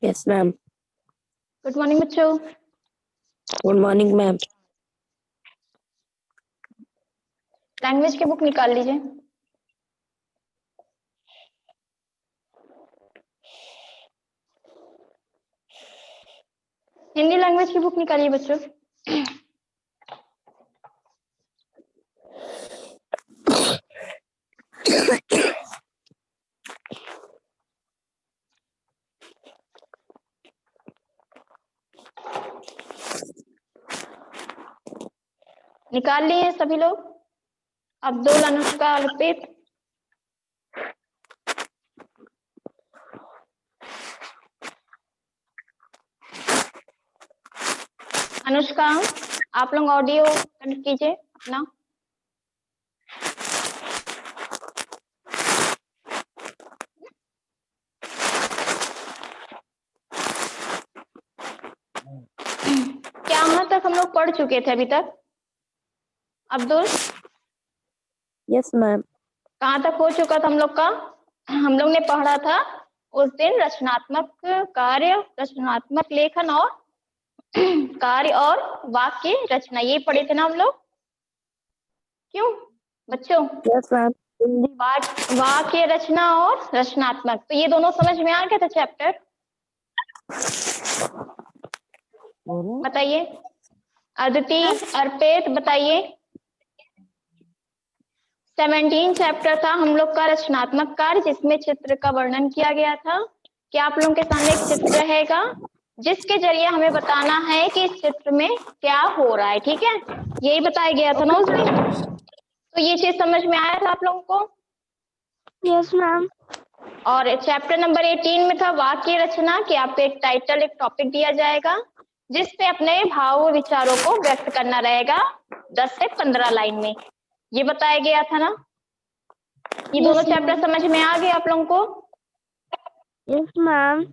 Yes ma'am. Good morning बच्चों। Good morning ma'am. Language की book निकाल लीजिए। हिंदी लैंग्वेज की बुक निकालिए बच्चों। निकाल लिए सभी लोग? अब्दुल, अनुष्का, अर्पित। अनुष्का, आप लोग ऑडियो कनेक्ट कीजिए अपना। कहाँ तक हम लोग पढ़ चुके थे अभी तक? Abdul, yes ma'am. कहाँ तक हो चुका था हम लोग का? हम लोग ने पढ़ा था उस दिन रचनात्मक कार्य, रचनात्मक लेखन और कार्य और वाक्य रचना, ये पढ़े थे ना हम लोग? क्यों बच्चों? Yes ma'am. वाक्य रचना और रचनात्मक, तो ये दोनों समझ में आ गया था चैप्टर? बताइए अदिति, अर्पित, बताइए। 17 चैप्टर था हम लोग का रचनात्मक कार्य, जिसमें चित्र का वर्णन किया गया था कि आप लोगों के सामने एक चित्र रहेगा जिसके जरिए हमें बताना है कि इस चित्र में क्या हो रहा है। ठीक है, यही बताया गया था ना उस दिन। तो ये चीज समझ में आया था आप लोगों को? Yes ma'am. और चैप्टर नंबर 18 में था वाक्य रचना, कि आपको एक टाइटल, एक टॉपिक दिया जाएगा जिसपे अपने भाव और विचारों को व्यक्त करना रहेगा 10 से 15 लाइन में। ये बताया गया था ना? ये दोनों चैप्टर समझ में आ गए आप लोगों को? Yes ma'am.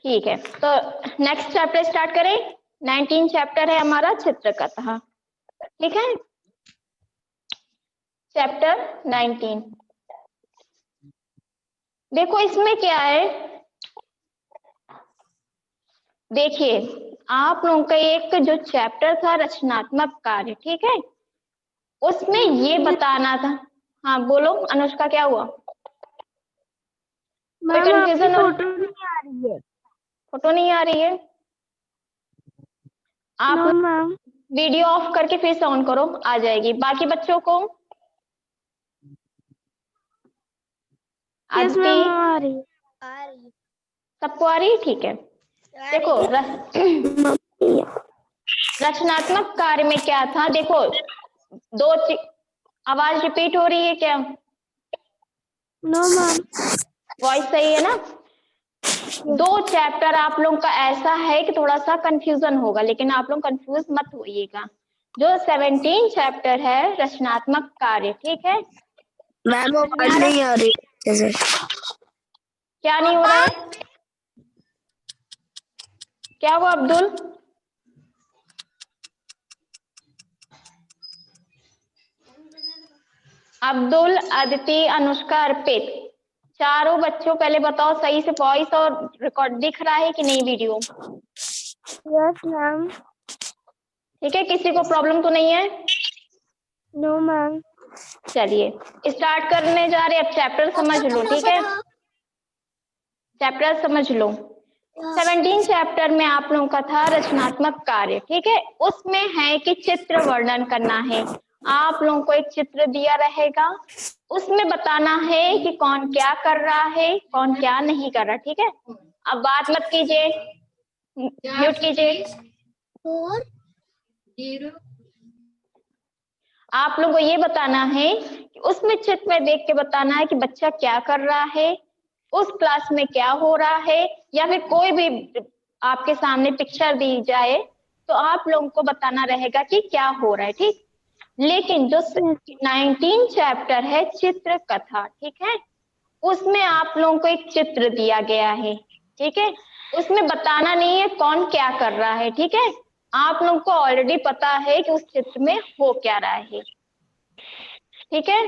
ठीक है, तो नेक्स्ट चैप्टर स्टार्ट करें। 19 चैप्टर है हमारा चित्रकथा। ठीक है, चैप्टर 19। देखो इसमें क्या है, देखिए आप लोगों का एक जो चैप्टर था रचनात्मक कार्य, ठीक है, उसमें ये बताना था। हाँ बोलो अनुष्का, क्या हुआ? कोई कंफ्यूजन? फोटो नहीं आ रही है। फोटो नहीं आ रही है? आप मैम। वीडियो ऑफ करके फिर से ऑन करो, आ जाएगी। बाकी बच्चों को? यस आदिति, मैम आ रही है। सबको आ रही है? ठीक है, देखो रचनात्मक कार्य में क्या था, देखो दो आवाज रिपीट हो रही है क्या? No ma'am. वॉइस सही है ना? दो चैप्टर आप लोग का ऐसा है कि थोड़ा सा कंफ्यूजन होगा, लेकिन आप लोग कंफ्यूज मत होइएगा। जो 17 चैप्टर है रचनात्मक कार्य, ठीक है मैम आवाज नहीं आ रही जैसे। क्या नहीं हो रहा है? क्या हुआ अब्दुल? अब्दुल, अदिति, अनुष्का, अर्पित, चारों बच्चों पहले बताओ सही से वॉइस और रिकॉर्ड दिख रहा है कि नहीं वीडियो? Yes ma'am. ठीक है, किसी को प्रॉब्लम तो नहीं है? No ma'am. चलिए स्टार्ट करने जा रहे, अब चैप्टर समझ लो। ठीक है, चैप्टर समझ लो। 17 चैप्टर में आप लोगों का था रचनात्मक कार्य, ठीक है, उसमें है कि चित्र वर्णन करना है। आप लोगों को एक चित्र दिया रहेगा, उसमें बताना है कि कौन क्या कर रहा है, कौन क्या नहीं कर रहा। ठीक है, अब बात मत कीजिए, म्यूट कीजिए। आप लोगों को ये बताना है कि उसमें चित्र में देख के बताना है कि बच्चा क्या कर रहा है, उस क्लास में क्या हो रहा है, या फिर कोई भी आपके सामने पिक्चर दी जाए तो आप लोगों को बताना रहेगा कि क्या हो रहा है। ठीक, लेकिन जो 19 चैप्टर है चित्र कथा, ठीक है, उसमें आप लोगों को एक चित्र दिया गया है। ठीक है, उसमें बताना नहीं है कौन क्या कर रहा है। ठीक है, आप लोगों को ऑलरेडी पता है कि उस चित्र में हो क्या रहा है। ठीक है,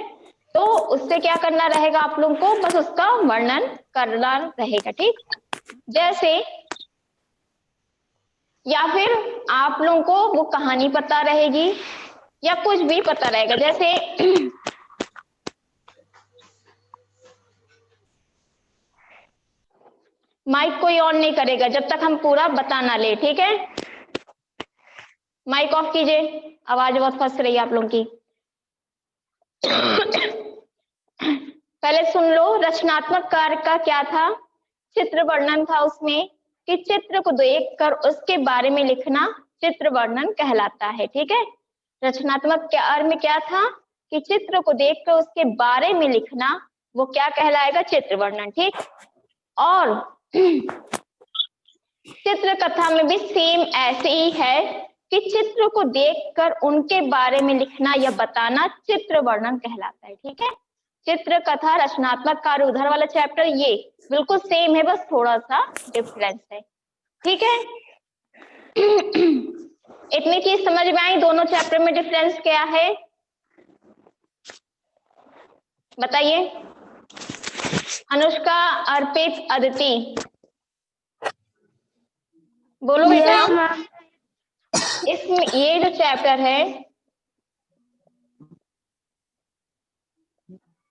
तो उससे क्या करना रहेगा आप लोगों को, बस उसका वर्णन करना रहेगा। ठीक, जैसे या फिर आप लोगों को वो कहानी पता रहेगी या कुछ भी पता रहेगा। जैसे माइक कोई ऑन नहीं करेगा जब तक हम पूरा बता ना ले, ठीक है? माइक ऑफ कीजिए, आवाज बहुत फंस रही है आप लोगों की। पहले सुन लो, रचनात्मक कार्य का क्या था? चित्र वर्णन था उसमें, कि चित्र को देखकर उसके बारे में लिखना चित्र वर्णन कहलाता है, ठीक है? रचनात्मक कार्य में क्या था कि चित्र को देखकर उसके बारे में लिखना, वो क्या कहलाएगा? चित्र वर्णन, ठीक? और चित्र कथा में भी सेम ऐसे ही है कि चित्र को देखकर उनके बारे में लिखना या बताना चित्र वर्णन कहलाता है, ठीक है? चित्र कथा, रचनात्मक कार्य, उधर वाला चैप्टर ये बिल्कुल सेम है, बस थोड़ा सा डिफरेंस है, ठीक है? इतनी चीज समझ में आई? दोनों चैप्टर में डिफरेंस क्या है बताइए? अनुष्का, अर्पित, अदिति, बोलो बेटा। Yes ma'am. इसमें ये जो चैप्टर है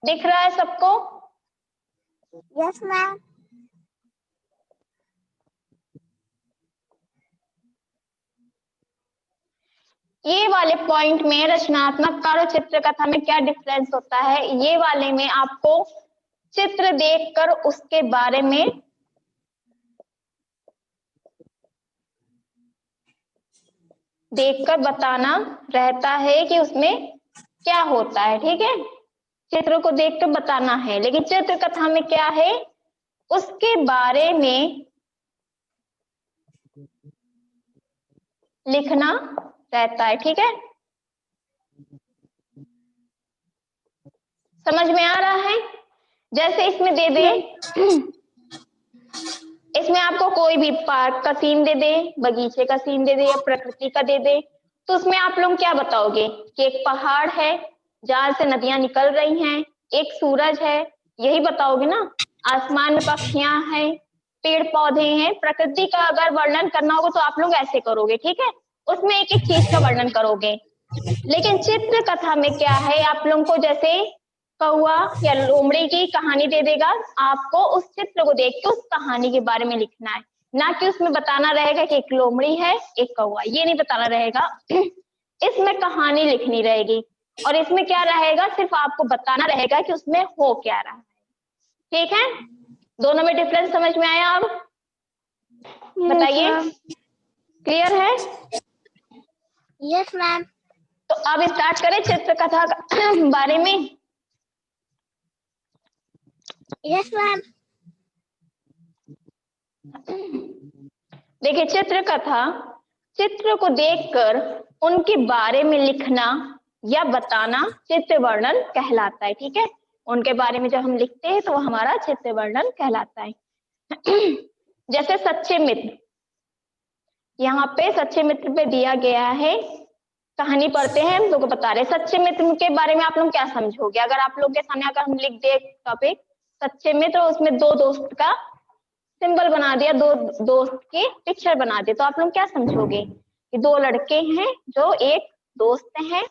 दिख रहा है सबको? Yes ma'am. ये वाले पॉइंट में रचनात्मक कार्य और चित्र कथा में क्या डिफरेंस होता है? ये वाले में आपको चित्र देखकर उसके बारे में देखकर बताना रहता है कि उसमें क्या होता है, ठीक है? चित्र को देखकर बताना है, लेकिन चित्र कथा में क्या है? उसके बारे में लिखना रहता है, ठीक है? समझ में आ रहा है? जैसे इसमें दे दे, इसमें आपको कोई भी पार्क का सीन दे दे, बगीचे का सीन दे दे या प्रकृति का दे दे, तो उसमें आप लोग क्या बताओगे? कि एक पहाड़ है जहां से नदियां निकल रही हैं, एक सूरज है, यही बताओगे ना? आसमान में पक्षियां हैं, पेड़ पौधे हैं। प्रकृति का अगर वर्णन करना होगा तो आप लोग ऐसे करोगे, ठीक है? उसमें एक एक चीज का वर्णन करोगे। लेकिन चित्र कथा में क्या है? आप लोगों को जैसे कौआ या लोमड़ी की कहानी दे देगा, आपको उस चित्र को देख के उस कहानी के बारे में लिखना है, ना कि उसमें बताना रहेगा कि एक लोमड़ी है एक कौआ, ये नहीं बताना रहेगा। इसमें कहानी लिखनी रहेगी और इसमें क्या रहेगा? सिर्फ आपको बताना रहेगा कि उसमें हो क्या रहा है, ठीक है? दोनों में डिफरेंस समझ में आया? अब बताइए, क्लियर है? Yes ma'am. तो अब स्टार्ट करें चित्र कथा का बारे में। Yes ma'am. देखिए, चित्र कथा, चित्र को देखकर उनके बारे में लिखना या बताना चित्र वर्णन कहलाता है, ठीक है? उनके बारे में जब हम लिखते हैं तो वो हमारा चित्र वर्णन कहलाता है। जैसे सच्चे मित्र, यहाँ पे सच्चे मित्र पे दिया गया है, कहानी पढ़ते हैं, हम लोग को बता रहे सच्चे मित्र के बारे में आप लोग क्या समझोगे? अगर आप लोग के सामने अगर हम लिख दे टॉपिक सच्चे मित्र, उसमें दो दोस्त का सिंबल बना दिया, दो दोस्त की पिक्चर बना दी, तो आप लोग क्या समझोगे? कि दो लड़के हैं जो एक दोस्त हैं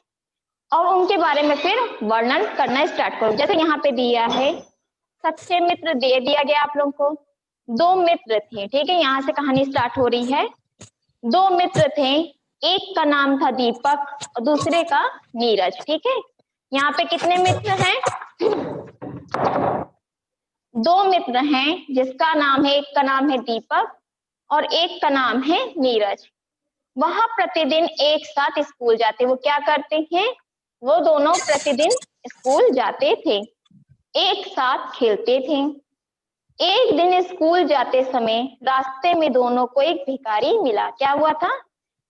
और उनके बारे में फिर वर्णन करना स्टार्ट करो। जैसे यहाँ पे दिया है सच्चे मित्र, दे दिया गया आप लोग को। दो मित्र थे, ठीक है? यहाँ से कहानी स्टार्ट हो रही है। दो मित्र थे, एक का नाम था दीपक और दूसरे का नीरज, ठीक है? यहाँ पे कितने मित्र हैं? दो मित्र हैं जिसका नाम है, एक का नाम है दीपक और एक का नाम है नीरज। वह प्रतिदिन एक साथ स्कूल जाते। वो क्या करते हैं? वो दोनों प्रतिदिन स्कूल जाते थे, एक साथ खेलते थे। एक दिन स्कूल जाते समय रास्ते में दोनों को एक भिखारी मिला। क्या हुआ था?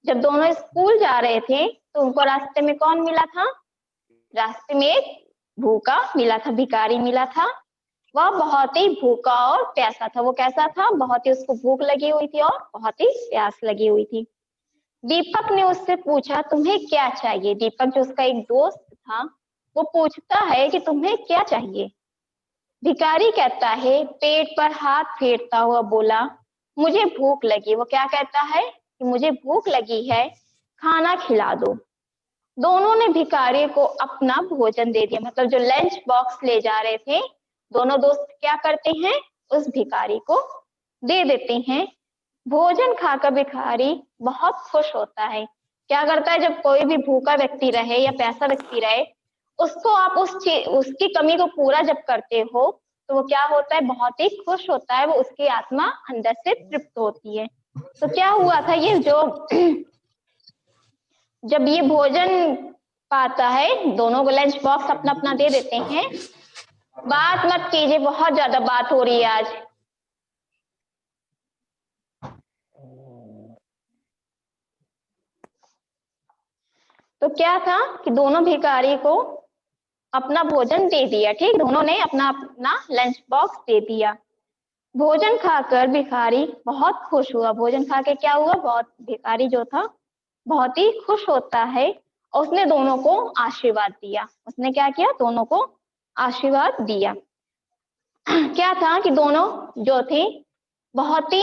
जब दोनों स्कूल जा रहे थे तो उनको रास्ते में कौन मिला था? रास्ते में एक भूखा मिला था, भिखारी मिला था। वह बहुत ही भूखा और प्यासा था। वो कैसा था? बहुत ही उसको भूख लगी हुई थी और बहुत ही प्यास लगी हुई थी। दीपक ने उससे पूछा, तुम्हें क्या चाहिए? दीपक जो उसका एक दोस्त था वो पूछता है कि तुम्हें क्या चाहिए? भिखारी कहता है, पेट पर हाथ फेरता हुआ बोला, मुझे भूख लगी। वो क्या कहता है कि मुझे भूख लगी है, खाना खिला दो। दोनों ने भिखारी को अपना भोजन दे दिया, मतलब जो लंच बॉक्स ले जा रहे थे, दोनों दोस्त क्या करते हैं, उस भिखारी को दे देते हैं। भोजन खाकर भिखारी बहुत खुश होता है। क्या करता है, जब कोई भी भूखा व्यक्ति रहे या प्यासा व्यक्ति रहे, उसको आप उसकी कमी को पूरा जब करते हो, तो वो क्या होता है, बहुत ही खुश होता है, वो उसकी आत्मा अंदर से तृप्त होती है। तो क्या हुआ था, ये जो जब ये भोजन पाता है, दोनों को लंच बॉक्स अपना अपना दे देते हैं। बात मत कीजिए, बहुत ज्यादा बात हो रही है आज। तो क्या था कि दोनों भिखारी को अपना भोजन दे दिया, ठीक, दोनों ने अपना अपना लंच बॉक्स दे दिया। भोजन खाकर भिखारी बहुत खुश हुआ। भोजन खा के क्या हुआ, बहुत भिखारी जो था बहुत ही खुश होता है, और उसने दोनों को आशीर्वाद दिया। उसने क्या किया, दोनों को आशीर्वाद दिया। क्या था कि दोनों जो थे बहुत ही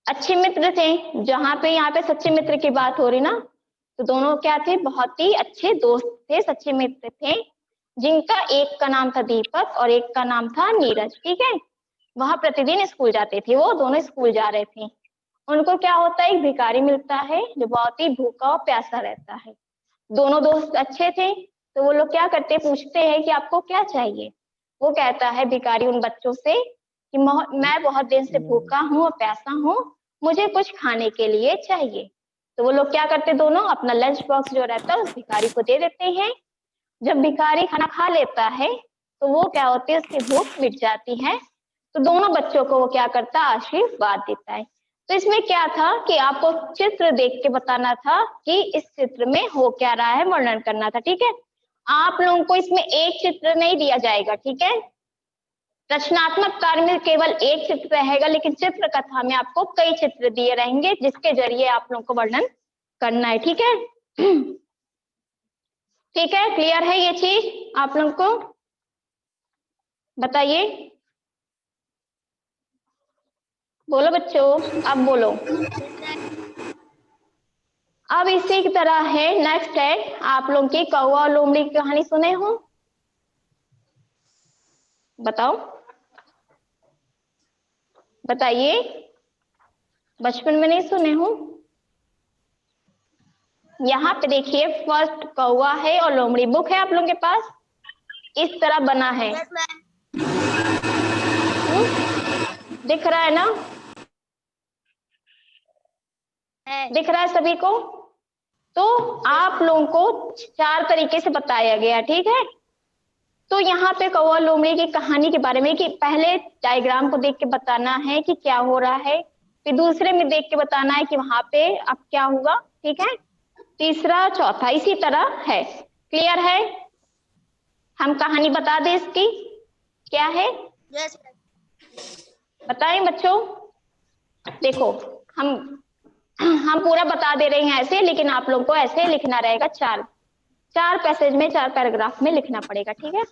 अच्छे मित्र थे। जहां पे यहाँ पे सच्चे मित्र की बात हो रही ना, तो दोनों क्या थे, बहुत ही अच्छे दोस्त थे, सच्चे मित्र थे, जिनका एक का नाम था दीपक और एक का नाम था नीरज। ठीक है, वहां प्रतिदिन स्कूल जाते थे, वो दोनों स्कूल जा रहे थे। उनको क्या होता है, एक भिखारी मिलता है जो बहुत ही भूखा और प्यासा रहता है। दोनों दोस्त अच्छे थे, तो वो लोग क्या करते, पूछते हैं कि आपको क्या चाहिए। वो कहता है भिखारी उन बच्चों से कि मैं बहुत दिन से भूखा हूँ और प्यासा हूँ, मुझे कुछ खाने के लिए चाहिए। तो वो लोग क्या करते, दोनों अपना लंच बॉक्स जो रहता है उस भिखारी को दे देते हैं। जब भिखारी खाना खा लेता है, तो वो क्या होती है, उसकी भूख मिट जाती है। तो दोनों बच्चों को वो क्या करता है, आशीर्वाद देता है। तो इसमें क्या था कि आपको चित्र देख के बताना था कि इस चित्र में हो क्या रहा है, वर्णन करना था। ठीक है, आप लोगों को इसमें एक चित्र नहीं दिया जाएगा। ठीक है, रचनात्मक कार्य में केवल एक चित्र रहेगा, लेकिन चित्र कथा में आपको कई चित्र दिए रहेंगे, जिसके जरिए आप लोगों को वर्णन करना है। ठीक है, ठीक है, क्लियर है ये चीज आप लोगों को? बताइए, बोलो बच्चों, अब बोलो। अब इसी की तरह है, नेक्स्ट है आप लोगों की कौवा और लोमड़ी की कहानी सुने हो? बताओ, बताइए, बचपन में नहीं सुने हो? यहाँ पे देखिए, फर्स्ट कौवा है और लोमड़ी, बुक है आप लोगों के पास, इस तरह बना है। दिख रहा है ना? दिख रहा है सभी को? तो आप लोगों को 4 तरीके से बताया गया। ठीक है, तो यहाँ पे कौवा लोमड़ी की कहानी के बारे में कि पहले डायग्राम को देख के बताना है कि क्या हो रहा है, फिर दूसरे में देख के बताना है कि वहां पे अब क्या हुआ। ठीक है, तीसरा चौथा इसी तरह है। क्लियर है? हम कहानी बता दें इसकी क्या है? बताएं बच्चों? देखो, हम पूरा बता दे रहे हैं ऐसे, लेकिन आप लोगों को ऐसे लिखना रहेगा, चार पैसेज में, 4 पैराग्राफ में लिखना पड़ेगा। ठीक है,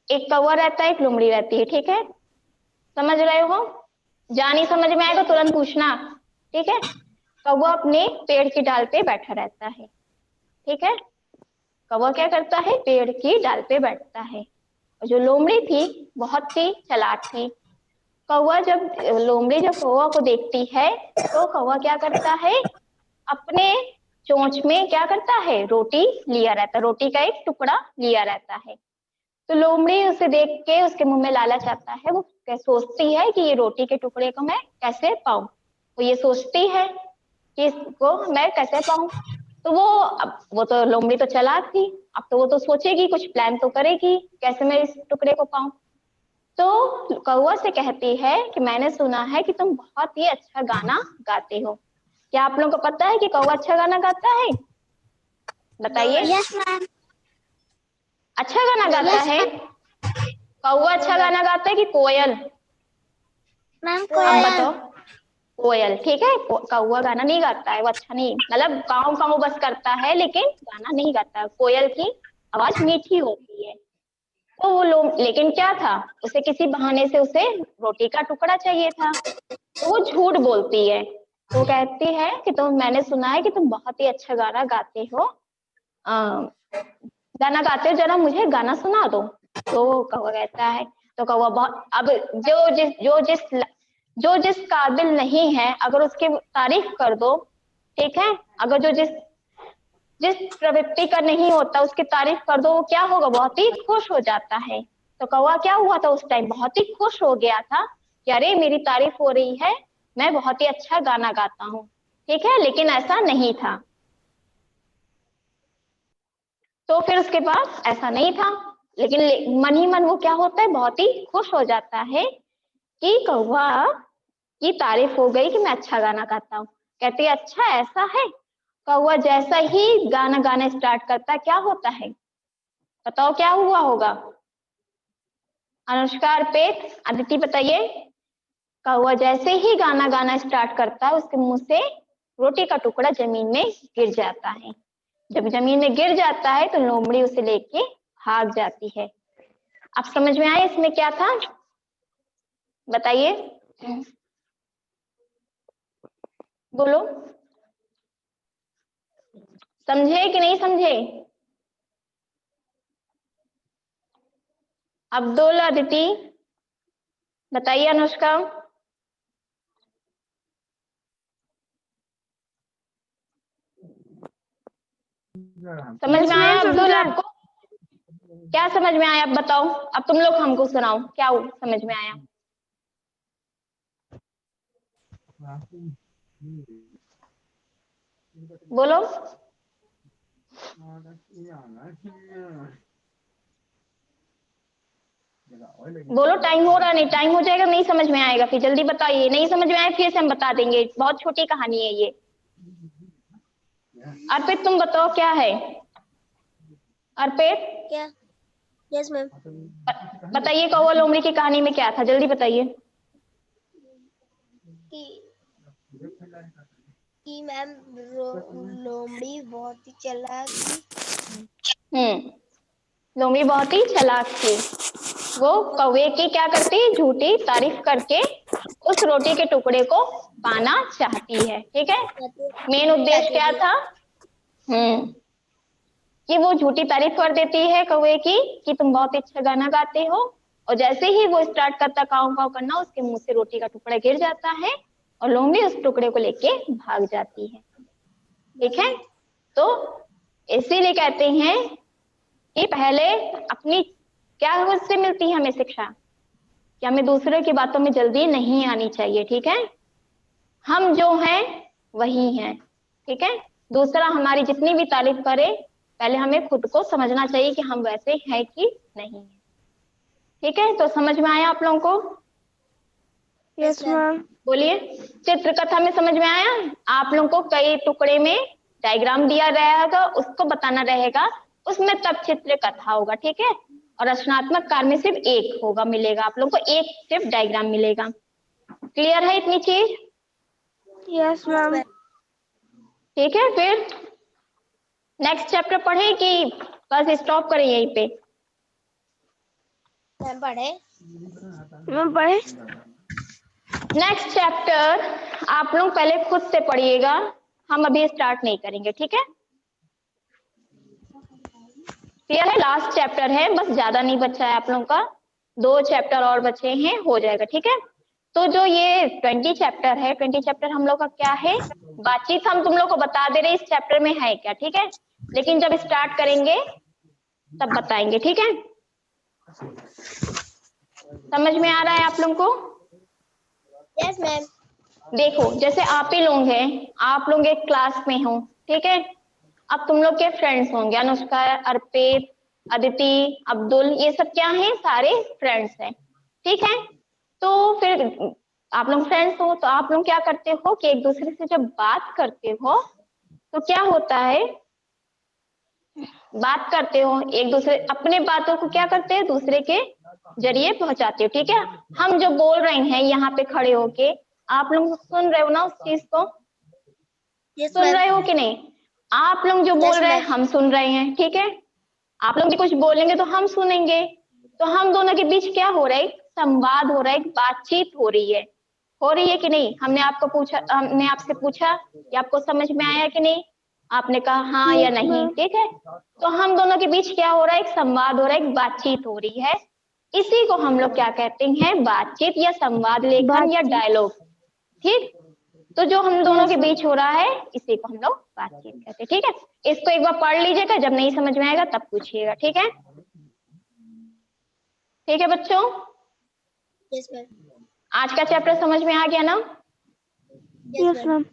एक कौवा रहता है, एक लोमड़ी रहती है। ठीक है, समझ रहे हो? जहाँ नहीं समझ में आएगा तुरंत पूछना। ठीक है, कौवा अपने पेड़ की डाल पे बैठा रहता है। ठीक है, कौवा क्या करता है, पेड़ की डाल पे बैठता है। और जो लोमड़ी थी बहुत ही चालाक थी। लोमड़ी जब कौवा को देखती है, तो कौवा क्या करता है, अपने चोंच में क्या करता है, रोटी लिया रहता है, रोटी का एक टुकड़ा लिया रहता है। तो लोमड़ी उसे देख के उसके मुंह में लालच आता है, वो सोचती है कि ये रोटी के टुकड़े को मैं कैसे पाऊं। वो ये सोचती है कि इसको मैं कैसे पाऊं। तो वो तो लोमड़ी तो चालाक थी, अब तो वो तो सोचेगी, कुछ प्लान तो करेगी कैसे मैं इस टुकड़े को पाऊं। तो कौवा से कहती है कि मैंने सुना है कि तुम बहुत ही अच्छा गाना गाते हो। क्या आप लोगों को पता है कि कौवा अच्छा गाना गाता है? बताइए। Yes ma'am. अच्छा गाना गाता है? कौवा अच्छा गाना गाता है कि कोयल? मैम अब बताओ। कोयल, ठीक है, कौवा गाना नहीं गाता है, वो अच्छा नहीं, मतलब काऊ काऊ बस करता है, लेकिन गाना नहीं गाता है। कोयल की आवाज मीठी होती है। तो वो लोग, लेकिन क्या था, उसे किसी बहाने से उसे रोटी का टुकड़ा चाहिए था, तो वो झूठ बोलती है। तो कहती है कि मैंने सुना है कि तुम बहुत ही अच्छा गाना गाते हो, गाना गाते हो, जरा मुझे गाना सुना दो। तो कौवा कहता है, तो कौवा बहुत, अब जो जिस काबिल नहीं है अगर उसकी तारीफ कर दो, ठीक है, अगर जो जिस जिस प्रवृत्ति का नहीं होता उसकी तारीफ कर दो, वो क्या होगा, बहुत ही खुश हो जाता है। तो कौवा क्या हुआ था उस टाइम, बहुत ही खुश हो गया था कि अरे मेरी तारीफ हो रही है, मैं बहुत ही अच्छा गाना गाता हूँ, ठीक है, लेकिन ऐसा नहीं था। तो फिर उसके बाद ऐसा नहीं था, लेकिन मन ही मन वो क्या होता है, बहुत ही खुश हो जाता है कि कौवा की तारीफ हो गई कि मैं अच्छा गाना गाता हूँ। कहती है अच्छा ऐसा है। कौवा जैसा ही गाना गाना स्टार्ट करता है, क्या होता है, बताओ क्या हुआ होगा। अनुष्का, अर्पित, अदिति बताइए। कौवा जैसे ही गाना गाना स्टार्ट करता है, उसके मुंह से रोटी का टुकड़ा जमीन में गिर जाता है। जब जमीन में गिर जाता है तो लोमड़ी उसे लेके भाग जाती है। अब समझ में आया इसमें क्या था, बताइए, बोलो, समझे कि नहीं समझे। अब्दुल, अदिति बताइए, अनुष्का। समझ में आया अब्दुल आपको, क्या समझ में आया, अब बताओ, अब तुम लोग हमको सुनाओ क्या समझ में आया। बोलो बोलो, टाइम हो रहा नहीं, टाइम हो जाएगा, नहीं समझ में आएगा, फिर जल्दी बताइए, नहीं समझ में आए फिर से हम बता देंगे, बहुत छोटी कहानी है ये। अर्पित तुम बताओ क्या है, अर्पित क्या? Yes ma'am. बताइए, कौवा लोमड़ी की कहानी में क्या था, जल्दी बताइए। कि मैम लोमड़ी बहुत ही चालाक थी। लोमड़ी बहुत ही चालाक थी। वो कौवे की क्या करती, झूठी तारीफ करके उस रोटी के टुकड़े को पाना चाहती है, ठीक है। मेन उद्देश्य क्या था, कि वो झूठी तारीफ कर देती है कौवे की कि तुम बहुत अच्छा गाना गाते हो, और जैसे ही वो स्टार्ट करता काव काव करना, उसके मुंह से रोटी का टुकड़ा गिर जाता है और लोमड़ी उस टुकड़े को लेके भाग जाती है, ठीक है। तो इसीलिए कहते हैं कि पहले अपनी, क्या उससे मिलती है हमें शिक्षा, कि हमें दूसरों की बातों में जल्दी नहीं आनी चाहिए, ठीक है। हम जो हैं वही हैं, ठीक है। दूसरा हमारी जितनी भी तारीफ करे, पहले हमें खुद को समझना चाहिए कि हम वैसे हैं कि नहीं है, ठीक है। तो समझ में आया आप लोगों को। Yes ma'am. बोलिए, चित्रकथा में समझ में आया। आप लोगों को कई टुकड़े में डायग्राम दिया रहेगा, उसको बताना रहेगा, उसमें तब चित्रकथा होगा, ठीक है। और रचनात्मक कार्य में सिर्फ एक होगा, मिलेगा आप लोगों को एक सिर्फ डायग्राम मिलेगा। क्लियर है इतनी चीज। Yes ma'am. ठीक है, फिर नेक्स्ट चैप्टर पढ़े कि बस स्टॉप करें यहीं पे। मैम पढ़े। मैम पढ़े। नेक्स्ट चैप्टर आप लोग पहले खुद से पढ़िएगा, हम अभी स्टार्ट नहीं करेंगे, ठीक है। क्लियर है, लास्ट चैप्टर है, बस ज्यादा नहीं बचा है आप लोगों का, 2 चैप्टर और बचे हैं, हो जाएगा, ठीक है। तो जो ये 20 चैप्टर है, 20 चैप्टर हम लोग का क्या है, बातचीत हम तुम लोग को बता दे रहे इस चैप्टर में है क्या, ठीक है। लेकिन जब स्टार्ट करेंगे तब बताएंगे, ठीक है। समझ में आ रहा है आप लोगों को। Yes ma'am. देखो जैसे आप ही लोग हैं, आप लोग एक क्लास में हो, ठीक है। अब तुम लोग के फ्रेंड्स होंगे, अनुष्का, अर्पित, अदिति, अब्दुल, ये सब क्या हैं, सारे फ्रेंड्स हैं, ठीक है। तो फिर आप लोग फ्रेंड्स हो तो आप लोग क्या करते हो कि एक दूसरे से जब बात करते हो तो क्या होता है, बात करते हो एक दूसरे, अपने बातों को क्या करते हैं दूसरे के जरिए पहुंचाते हो, ठीक है। हम जो बोल रहे हैं यहाँ पे खड़े होके, आप लोग सुन रहे हो ना उस चीज को, सुन रहे हो कि नहीं। आप लोग जो बोल रहे हैं हम सुन रहे हैं, ठीक है। आप लोग भी कुछ बोलेंगे तो हम सुनेंगे, तो हम दोनों के बीच क्या हो रहा है, संवाद हो रहा है, एक बातचीत हो रही है कि नहीं? हमने आपसे पूछा कि आपको समझ में आया कि नहीं, आपने कहा हाँ या नहीं, ठीक है। तो हम दोनों के बीच क्या हो रहा है, एक संवाद हो रहा है, एक बातचीत हो रही है। इसी को हम लोग क्या कहते हैं, बातचीत या संवाद लेखन या डायलॉग, ठीक। तो जो हम दोनों के बीच हो रहा है इसी को हम लोग बातचीत कहते हैं, ठीक है। इसको एक बार पढ़ लीजिएगा, जब नहीं समझ में आएगा तब पूछिएगा, ठीक है। ठीक है बच्चों, यस मैम। आज का चैप्टर समझ में आ गया ना? Yes ma'am.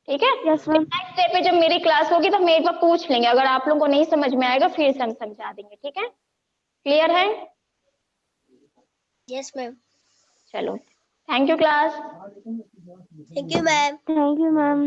ठीक है। Yes ma'am. नेक्स्ट डे पे जब मेरी क्लास होगी तो हम एक बार पूछ लेंगे, अगर आप लोगों को नहीं समझ में आएगा फिर से हम समझा देंगे, ठीक है। क्लियर है? Yes ma'am. चलो, thank you class. Thank you ma'am. Thank you, ma'am.